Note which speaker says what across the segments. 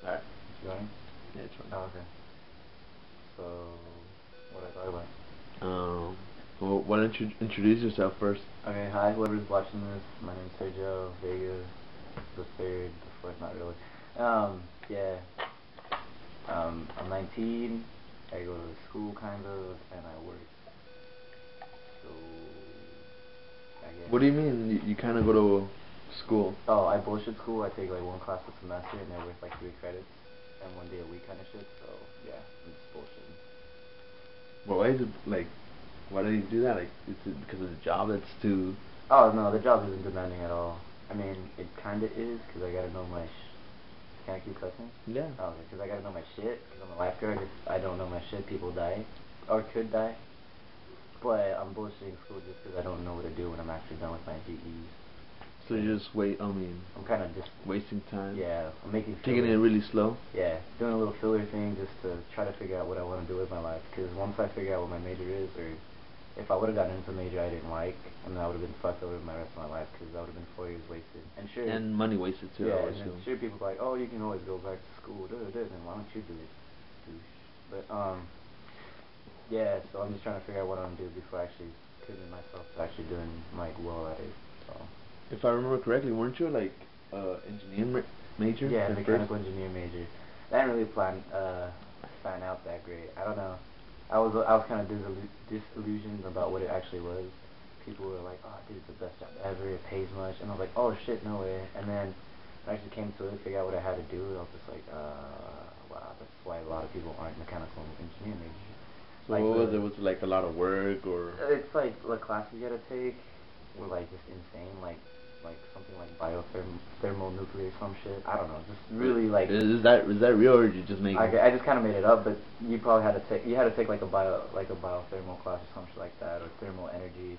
Speaker 1: Alright.
Speaker 2: You going?
Speaker 1: Yeah, it's fine.
Speaker 2: Oh, okay. So, what do I talk about?
Speaker 1: Well, why don't you introduce yourself first?
Speaker 2: Okay, hi, whoever's watching this. My name's Sergio, Vega, the third, the fourth, not really. Yeah. I'm 19. I go to school, kind of, and I work. So, I guess.
Speaker 1: What do you mean you kind of go to school?
Speaker 2: Oh, I bullshit school. I take like one class a semester, and they're worth like 3 credits, and 1 day a week kind of shit. So, yeah, I'm just bullshitting.
Speaker 1: Well, why is it like? Why do you do that? Like, is it because of the job that's too?
Speaker 2: Oh no, the job isn't demanding at all. I mean, it kinda is, cause I gotta know my Can I keep cussing?
Speaker 1: Yeah.
Speaker 2: Oh, okay, cause I gotta know my shit, cause I'm a lifeguard. If I don't know my shit, people die. Or could die. But I'm bullshitting school just cause I don't know what to do when I'm actually done with my GEs.
Speaker 1: So you just wait. I mean,
Speaker 2: I'm kinda just
Speaker 1: wasting time.
Speaker 2: Yeah, I'm making
Speaker 1: taking it really slow.
Speaker 2: Yeah, doing a little filler thing just to try to figure out what I want to do with my life. Cause once I figure out what my major is, or if I would have gotten into a major I didn't like, and I would have been fucked over my rest of my life, because that would have been 4 years wasted. And sure,
Speaker 1: and money wasted too.
Speaker 2: Yeah, and then sure people are like, oh, you can always go back to school, then why don't you do it, douche? But yeah. So I'm just trying to figure out what I'm gonna do before I actually commit myself to actually doing like well at it. So.
Speaker 1: If I remember correctly, weren't you like engineering major?
Speaker 2: Yeah, mechanical engineer major. I didn't really plan out that great. I don't know. I was kind of disillusioned about what it actually was. People were like, "Oh, dude, it's the best job ever. It pays much," and I was like, "Oh shit, no way." And then when I actually came to it, figure out what I had to do, I was just like, wow, that's why a lot of people aren't mechanical engineering majors.
Speaker 1: So
Speaker 2: like
Speaker 1: what was it? Was it like a lot of work or?
Speaker 2: It's like the classes you gotta take were like just insane. Like something like thermonuclear some shit. I don't know, just really like.
Speaker 1: Is that real or did you just make it?
Speaker 2: I just kind of made it up, but you probably had to take like a biothermal class or some shit like that, or thermal energy,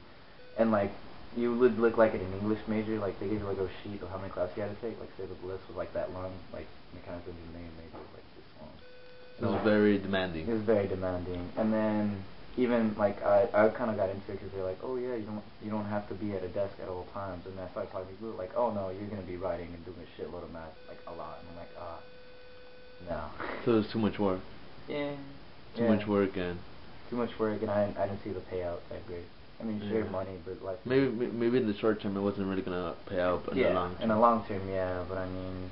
Speaker 2: and like you would look like an English major. Like they gave you like a sheet of how many classes you had to take. Like say the list was like that long, like mechanical engineering major was like this long.
Speaker 1: It was very demanding.
Speaker 2: It was very demanding, and then even like I kind of got into it because they're like, oh yeah, you don't have to be at a desk at all times, and then I started talking to people like, oh no, you're gonna be writing and doing a shitload of math, like a lot, and I'm like, no.
Speaker 1: So it's too much work.
Speaker 2: Yeah.
Speaker 1: Too much work and.
Speaker 2: Too much work, and I didn't see the payout that great. I mean, sure, money, but like.
Speaker 1: Maybe in the short term it wasn't really gonna pay out, but in the long term.
Speaker 2: In the long term, yeah, but I mean,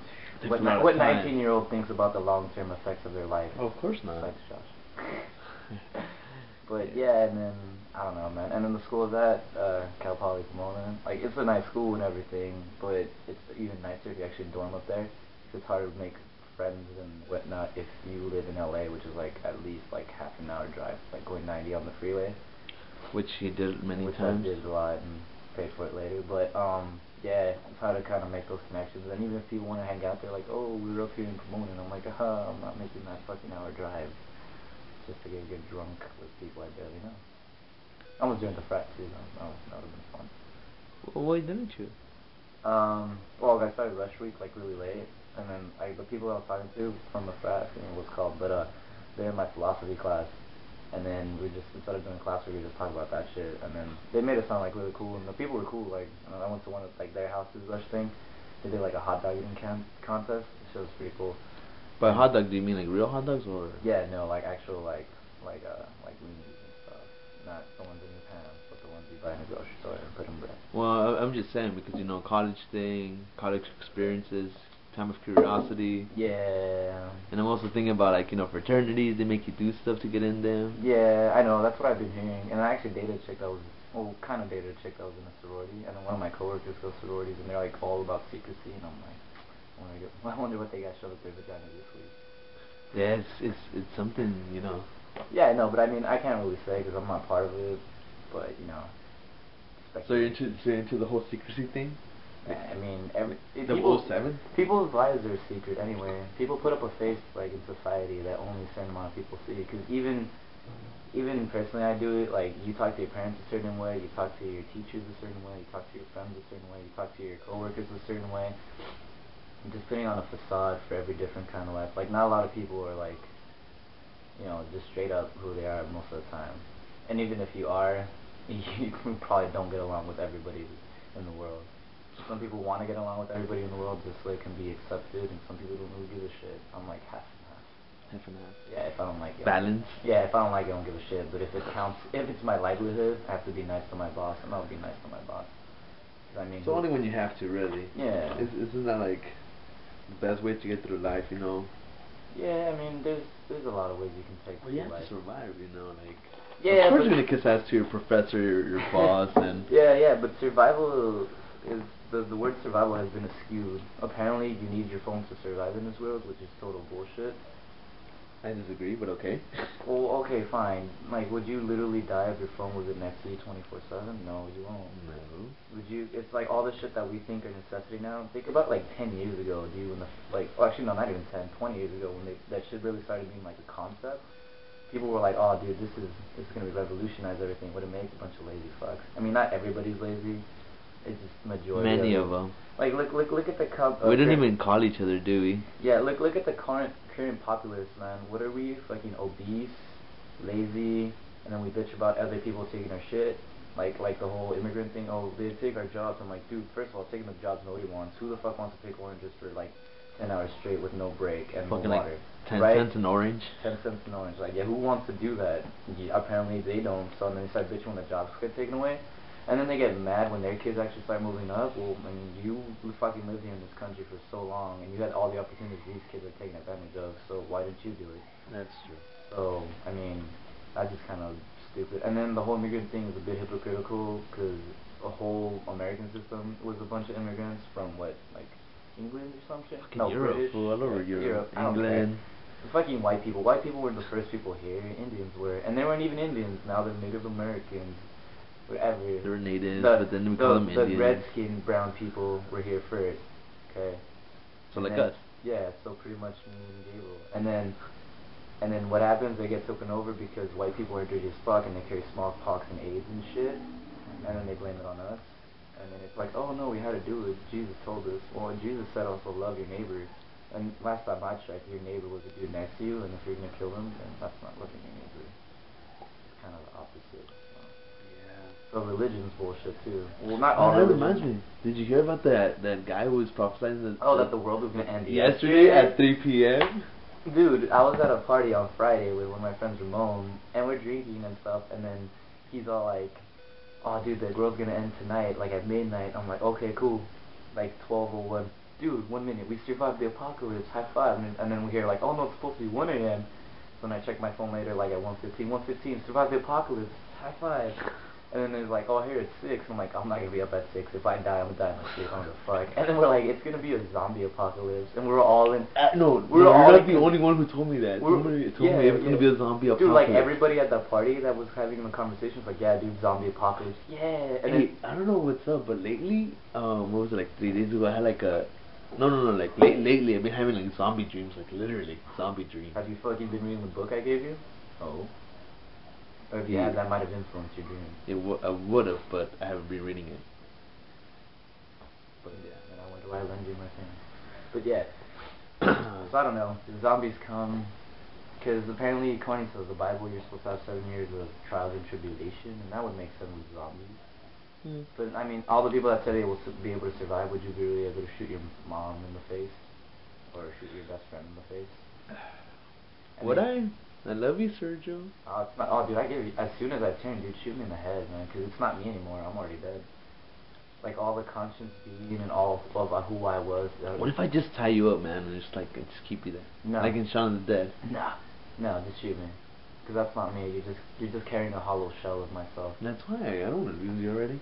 Speaker 2: what 19-year-old thinks about the long-term effects of their life?
Speaker 1: Oh, of course not.
Speaker 2: Thanks, Josh. But yeah, and then I don't know, man. And then the school is at Cal Poly Pomona. Like it's a nice school and everything, but it's even nicer if you actually dorm up there. It's harder to make friends and whatnot if you live in LA, which is like at least like half an hour drive, like going 90 on the freeway.
Speaker 1: Which he did many
Speaker 2: which
Speaker 1: times.
Speaker 2: I did a lot and paid for it later. But yeah, it's hard to kind of make those connections. And even if people want to hang out, they're like, oh, we were up here in Pomona, and I'm like, I'm not making that fucking hour drive just to get drunk with people I barely know. I was doing the frat too, though. That would have been fun.
Speaker 1: Well, why didn't you?
Speaker 2: Well, I started rush week like really late, and then the people I was talking to from the frat, I forget what it's called, but they're in my philosophy class, and then we just instead of doing class, we just talk about that shit, and then they made it sound like really cool, and the people were cool. Like I went to one of like their houses rush thing. They did like a hot dog eating contest. The shit was pretty cool.
Speaker 1: By hot dog, do you mean like real hot dogs or?
Speaker 2: Yeah, no, like actual like weenies and stuff, not the ones in your pants, but the ones you buy in the grocery store and put in bread.
Speaker 1: Well, I'm just saying because college thing, college experiences, time of curiosity.
Speaker 2: Yeah.
Speaker 1: And I'm also thinking about like fraternities. They make you do stuff to get in them.
Speaker 2: Yeah, I know. That's what I've been hearing. And I actually dated a chick that was kind of dated a chick that was in a sorority. And then one of my coworkers goes sororities, and they're like all about secrecy. And I'm like, I wonder what they got shoved up their vagina this week.
Speaker 1: Yeah, it's something,
Speaker 2: Yeah, I know, but I mean, I can't really say because I'm not part of it. But
Speaker 1: So you're into the whole secrecy thing?
Speaker 2: I mean, people's lives are a secret anyway. People put up a face like in society that only a certain amount of people see. Because even personally, I do it. Like you talk to your parents a certain way, you talk to your teachers a certain way, you talk to your friends a certain way, you talk to your coworkers a certain way. Just putting on a facade for every different kind of life. Like not a lot of people are like, just straight up who they are most of the time. And even if you are, you probably don't get along with everybody in the world. Some people want to get along with everybody in the world just so they can be accepted, and some people don't really give a shit. I'm like.
Speaker 1: half and half.
Speaker 2: Yeah, if I don't like it.
Speaker 1: Balance.
Speaker 2: Yeah, if I don't like it, I don't give a shit. But if it counts, if it's my livelihood, I have to be nice to my boss, and I'll be nice to my boss. I mean,
Speaker 1: so only when you have to, really.
Speaker 2: Yeah.
Speaker 1: Isn't that like the best way to get through life, you know?
Speaker 2: Yeah, I mean, there's a lot of ways you can take.
Speaker 1: Well, you have
Speaker 2: life.
Speaker 1: to survive, you know, like.
Speaker 2: Yeah,
Speaker 1: of course, you're gonna kiss ass to your professor, your boss, and.
Speaker 2: Yeah, but survival is the word survival has been skewed. Apparently, you need your phone to survive in this world, which is total bullshit.
Speaker 1: I disagree, but okay.
Speaker 2: Well, okay, fine. Like, would you literally die if your phone was next to you 24/7? No, you won't.
Speaker 1: No.
Speaker 2: Would you? It's like all the shit that we think are necessity now. Think about like 10 years ago, dude. When well, actually, no, not even 10, 20 years ago, when that shit really started being like a concept. People were like, oh, dude, this is gonna revolutionize everything. Would it make a bunch of lazy fucks? I mean, not everybody's lazy. It's just majority.
Speaker 1: Many of them.
Speaker 2: Like, look at the
Speaker 1: we don't even call each other, do we?
Speaker 2: Yeah, look at the current populace, man. What are we? Fucking obese, lazy, and then we bitch about other people taking our shit. Like the whole immigrant thing. Oh, they take our jobs. I'm like, dude, first of all, taking the jobs nobody wants. Who the fuck wants to pick oranges for like 10 hours straight with no break and
Speaker 1: fucking
Speaker 2: no water?
Speaker 1: Like 10
Speaker 2: right?
Speaker 1: cents an orange.
Speaker 2: 10 cents an orange. Like, yeah, who wants to do that? Yeah, apparently they don't. So then they start bitching when the jobs get taken away. And then they get mad when their kids actually start moving up. Well, I mean, you fucking lived here in this country for so long, and you had all the opportunities these kids are taking advantage of, so why didn't you do it?
Speaker 1: That's true.
Speaker 2: So, I mean, that's just kind of stupid. And then the whole immigrant thing is a bit hypocritical, because the whole American system was a bunch of immigrants from, what, like, England or some shit?
Speaker 1: Fucking
Speaker 2: No,
Speaker 1: Europe.
Speaker 2: British.
Speaker 1: All over Europe.
Speaker 2: England. Fucking white people. White people were the first people here. Indians were. And they weren't even Indians. Now they're Native Americans. Whatever.
Speaker 1: They were natives, but then we call them Indians.
Speaker 2: The red-skinned brown people were here first. Okay.
Speaker 1: So like us.
Speaker 2: Yeah, so pretty much me and Gable. And then what happens? They get taken over because white people are dirty as fuck and they carry smallpox and AIDS and shit. And then they blame it on us. And then it's like, oh no, we had to do it. Jesus told us. Well, Jesus said also love your neighbor. And last time I checked, your neighbor was a dude next to you, and if you're gonna kill him, then that's not loving your neighbor. It's kind of the opposite. So religion's bullshit too. Well, not all religion.
Speaker 1: That reminds me. Did you hear about that guy who was prophesying
Speaker 2: that the world was gonna end
Speaker 1: yesterday at 3 p.m.?
Speaker 2: Dude, I was at a party on Friday with one of my friends, Ramon, and we're drinking and stuff, and then he's all like, oh dude, the world's gonna end tonight, like at midnight. I'm like, okay, cool. Like 12:01. Dude, 1 minute, we survived the apocalypse, high five. And then we hear like, oh no, it's supposed to be 1 a.m. So then I check my phone later, like at 1:15, survived the apocalypse, high five. And then there's like, oh, here it's 6. I'm like, I'm not gonna be up at 6. If I die, I'm gonna die in my sleep. I don't give a fuck. And then we're like, it's gonna be a zombie apocalypse, and we're all in.
Speaker 1: You're not the only one who told me that. Somebody told me it was gonna be a zombie apocalypse.
Speaker 2: Dude, like everybody at that party that was having the conversation was like, yeah, dude, zombie apocalypse. Yeah. And
Speaker 1: hey, I don't know what's up, but lately, what was it, like 3 days ago? I had like a. No, like lately I've been having like zombie dreams, like literally zombie dreams.
Speaker 2: Have you fucking been reading the book I gave you? Oh. Or if you had, that might have influenced your dreams.
Speaker 1: I would have, but I haven't been reading it.
Speaker 2: But yeah, and I wonder why I lend you my thing. But yeah, so I don't know. The zombies come, because apparently, according to the Bible, you're supposed to have 7 years of trials and tribulation, and that would make sense with zombies. But I mean, all the people that said they will be able to survive, would you be really able to shoot your mom in the face, or shoot your best friend in the face?
Speaker 1: Would I? I love you, Sergio.
Speaker 2: Oh, it's not. Oh, dude, I give you. As soon as I turn, dude, shoot me in the head, man. Because it's not me anymore. I'm already dead. Like all the conscience being and all of who I was.
Speaker 1: What if I just tie you up, man, and just keep you there?
Speaker 2: No.
Speaker 1: Like in Shaun of the Dead.
Speaker 2: No, just shoot me. Because that's not me. You're just carrying a hollow shell of myself.
Speaker 1: That's why I don't want to lose you already.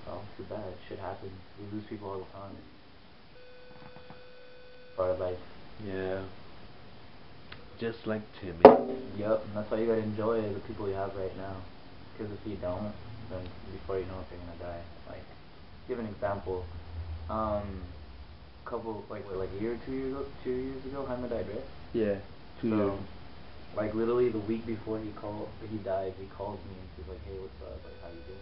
Speaker 2: Oh, too bad. Shit happens. We lose people all the time. Part of life.
Speaker 1: Yeah. Just like Timmy.
Speaker 2: Yep, and that's why you gotta enjoy the people you have right now. Because if you don't, then before you know it, you're gonna die. Like, give an example. Couple, like a year or 2 years ago, Jaime died, right?
Speaker 1: Yeah, 2 years.
Speaker 2: Like literally the week before he died, he called me and he's like, hey, what's up? Like, how you doing?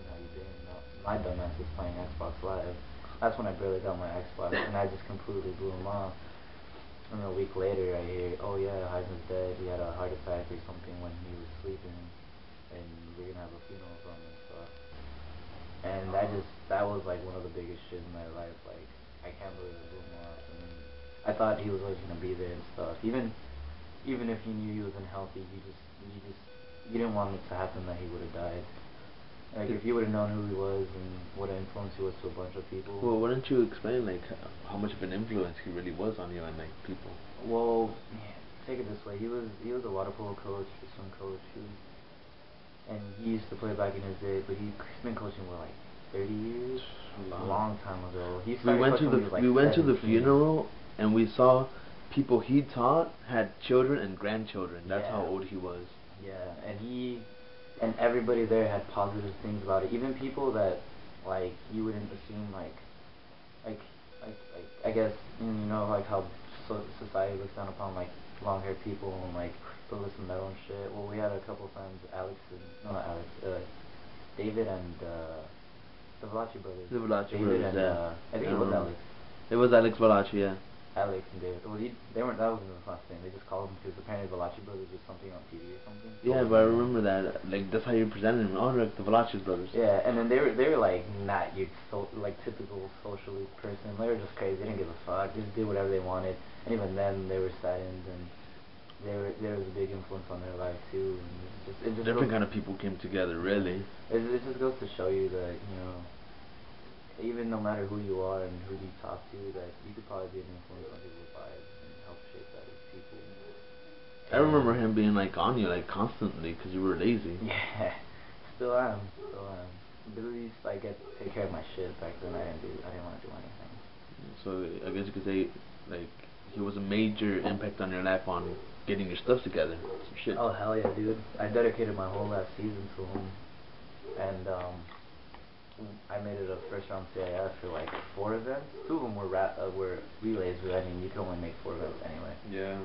Speaker 2: My dumbass was playing Xbox Live. That's when I barely got my Xbox, and I just completely blew him off. And a week later, I hear, oh yeah, Heisen's dead. He had a heart attack or something when he was sleeping, and we're gonna have a funeral for him and stuff. And that was like one of the biggest shit in my life. Like, I can't believe I blew him off. I mean, I thought he was always gonna be there and stuff. Even even if you knew he was unhealthy, you didn't want it to happen that he would have died. Like, if you would have known who he was and what an influence he was to a bunch of people.
Speaker 1: Well, why don't you explain, like, how much of an influence he really was on you and, like, people?
Speaker 2: Well, yeah, take it this way. He was a water polo coach, a swim coach, and he used to play back in his day, but he's been coaching for, like, 30 years? A long time ago.
Speaker 1: We went to the funeral, and we saw people he taught had children and grandchildren. That's how old he was.
Speaker 2: Yeah, and everybody there had positive things about it. Even people that, like, you wouldn't assume, like I guess, you know, like how society looks down upon, like, long-haired people and, like, people listen to metal and shit. Well, we had a couple friends, David and, the Valachi brothers.
Speaker 1: The Valachi
Speaker 2: David
Speaker 1: brothers,
Speaker 2: and,
Speaker 1: yeah.
Speaker 2: I think it was Alex.
Speaker 1: It was Alex Valachi, yeah.
Speaker 2: Alex and David. Well, they weren't. That wasn't his last name. They just called him because apparently the Valachi brothers was something on TV or something.
Speaker 1: Yeah, but I remember that. Like, that's how you presented him. Oh, like the Valachi brothers.
Speaker 2: Yeah, and then they were like not your like typical socially person. They were just crazy. They didn't give a fuck. They just did whatever they wanted. And even then, they were saddened, and there was a big influence on their life too. And it just
Speaker 1: different kind of people came together, really.
Speaker 2: It just goes to show you that, you know, even no matter who you are and who you talk to, that you could probably be an influence on people's lives and help shape that as people.
Speaker 1: I remember him being like on you like constantly because you were lazy.
Speaker 2: Yeah, still am. But at least I get to take care of my shit. Back then I didn't want to do anything.
Speaker 1: So I guess you could say, like, he was a major impact on your life on getting your stuff together. Some shit.
Speaker 2: Oh hell yeah, dude! I dedicated my whole last season to him, and I made it a first round CIF for like 4 events. 2 of them were relays, but I mean, you can only make 4 events anyway.
Speaker 1: Yeah.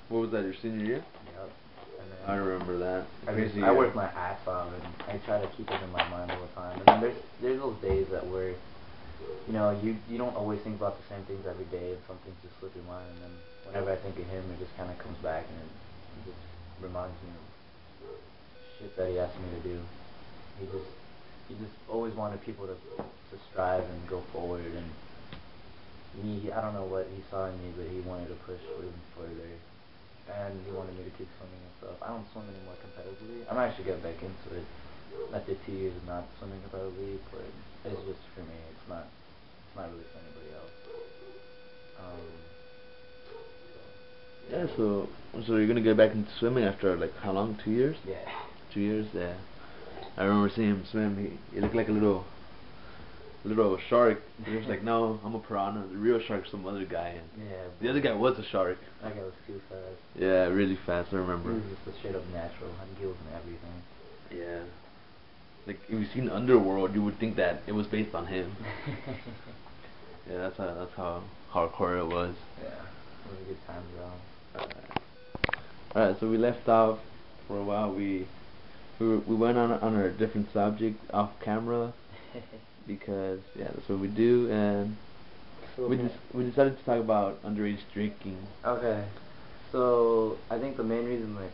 Speaker 1: What was that, your senior year?
Speaker 2: Yep. And then
Speaker 1: I remember that.
Speaker 2: I worked my ass off, and I try to keep it in my mind all the time. And then there's those days that where, you know, you don't always think about the same things every day, and some things just slip your mind. And then whenever I think of him, it just kind of comes back, and it just reminds me of shit that he asked me to do. He just always wanted people to strive and go forward, and I don't know what he saw in me, but he wanted to push even further, and he wanted me to keep swimming and stuff. I don't swim anymore competitively. I'm actually getting back into it after 2 years of not swimming competitively, but it's just for me. It's not really for anybody else.
Speaker 1: Yeah, so you're gonna get back into swimming after like how long? 2 years?
Speaker 2: Yeah.
Speaker 1: 2 years, yeah. I remember seeing him swim. He looked like a little shark. He was like, no, I'm a piranha. The real shark's some other guy. And
Speaker 2: yeah.
Speaker 1: The other guy was a shark.
Speaker 2: That guy was too fast.
Speaker 1: Yeah, really fast. I remember.
Speaker 2: He was just a straight up natural. Had gills and everything.
Speaker 1: Yeah. Like, if you've seen Underworld, you would think that it was based on him. Yeah, that's how hardcore it was.
Speaker 2: Yeah, it was a good time though.
Speaker 1: Alright, so we left off for a while. We went on a different subject off camera because that's what we do, and
Speaker 2: so
Speaker 1: we decided to talk about underage drinking.
Speaker 2: Okay, so I think the main reason that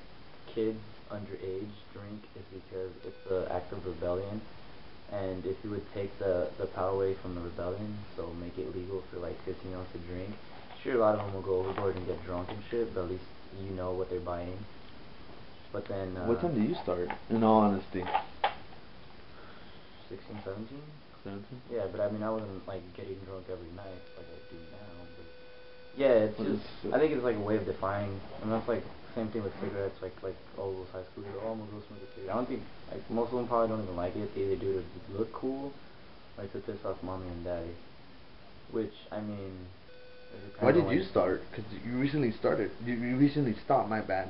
Speaker 2: kids underage drink is because it's an act of rebellion, and if you would take the power away from the rebellion, so make it legal for like 15-year-olds to drink, sure, a lot of them will go overboard and get drunk and shit, but at least you know what they're buying. But then
Speaker 1: what time did you start, in all honesty?
Speaker 2: 16, 17?
Speaker 1: 17?
Speaker 2: Yeah, but I mean, I wasn't like getting drunk every night like I do now, but yeah, it's just, I think it's like a way of defying, and that's like same thing with cigarettes, like all those high school kids, oh, I'm gonna go smoke a cigarette. I don't think, like, most of them probably don't even like it. They either do it to look cool, like to piss off mommy and daddy, which, I mean,
Speaker 1: why did you start? Because you recently started. You recently stopped, my bad.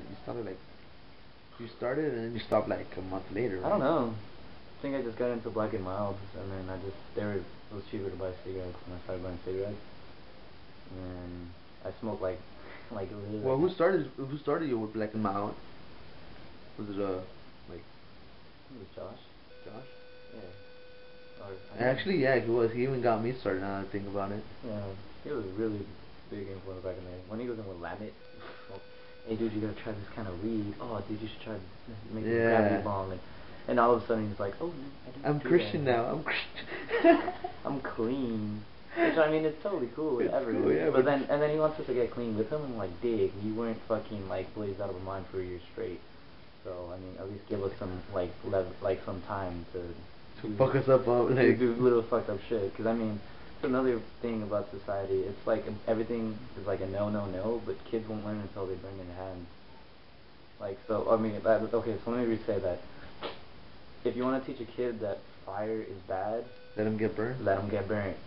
Speaker 1: You started and then you stopped like a month later, right?
Speaker 2: I don't know. I think I just got into black and milds, and then it was cheaper to buy cigarettes, and I started buying cigarettes, and I smoked like literally.
Speaker 1: Well, who started you with black and mild? Was it like?
Speaker 2: It was Josh.
Speaker 1: Josh?
Speaker 2: Yeah.
Speaker 1: Actually, yeah, he was. He even got me started. Now that I think about it.
Speaker 2: Yeah, he was a really big influence back in the day. When he was in with Lamit, hey dude, you gotta try this kind of weed. Oh dude, you should try making gravity bomb. And all of a sudden he's like, oh, man,
Speaker 1: I'm Christian now. I'm Christian.
Speaker 2: I'm clean. Which, I mean, it's totally cool, whatever.
Speaker 1: It's cool, yeah,
Speaker 2: but then he wants us to get clean with him, and like, dig, you weren't fucking like blazed out of a mind for a year straight. So I mean, at least give us some like some time to
Speaker 1: fuck us up, like
Speaker 2: do little fucked up shit. Because I mean, it's another thing about society. It's like everything is like a no, but kids won't learn until they bring it in hands. Like, so I mean, okay. So let me re-say that. If you want to teach a kid that fire is bad,
Speaker 1: let him get burned.
Speaker 2: Let him get burnt.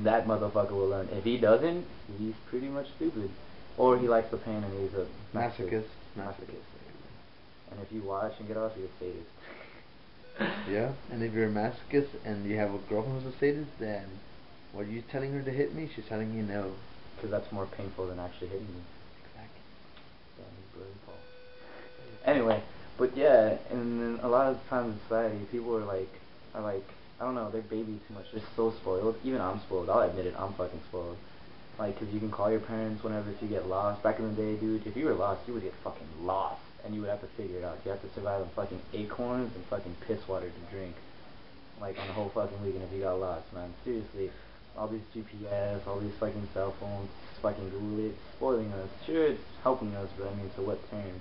Speaker 2: That motherfucker will learn. If he doesn't, he's pretty much stupid. Or he likes the pain and he's a
Speaker 1: masochist.
Speaker 2: And if you watch and get off, you're a sadist.
Speaker 1: Yeah, and if you're a masochist and you have a girlfriend who's a sadist, then what are you telling her to hit me? She's telling you no.
Speaker 2: Because that's more painful than actually hitting you.
Speaker 1: Exactly.
Speaker 2: Yeah, he's brilliant, Paul. Anyway, but yeah, and then a lot of times in society, people are like, I don't know, they're baby too much. They're so spoiled. Even I'm spoiled. I'll admit it. I'm fucking spoiled. Like, because you can call your parents whenever if you get lost. Back in the day, dude, if you were lost, you would get fucking lost. And you would have to figure it out. You have to survive on fucking acorns and fucking piss water to drink. Like, on the whole fucking weekend if you got lost, man. Seriously. All these GPS, all these fucking cell phones, fucking Google it, spoiling us. Sure, it's helping us, but I mean, to what terms?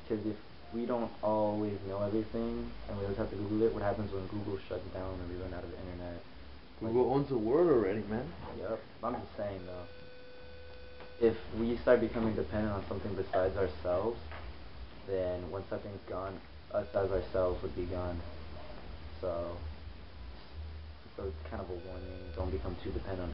Speaker 2: Because if we don't always know everything, and we always have to Google it, what happens when Google shuts down and we run out of the internet?
Speaker 1: Google owns the world already, man.
Speaker 2: Yep. I'm just saying, though. If we start becoming dependent on something besides ourselves, then when something's gone, us as ourselves would be gone. So it's kind of a warning. Don't become too dependent on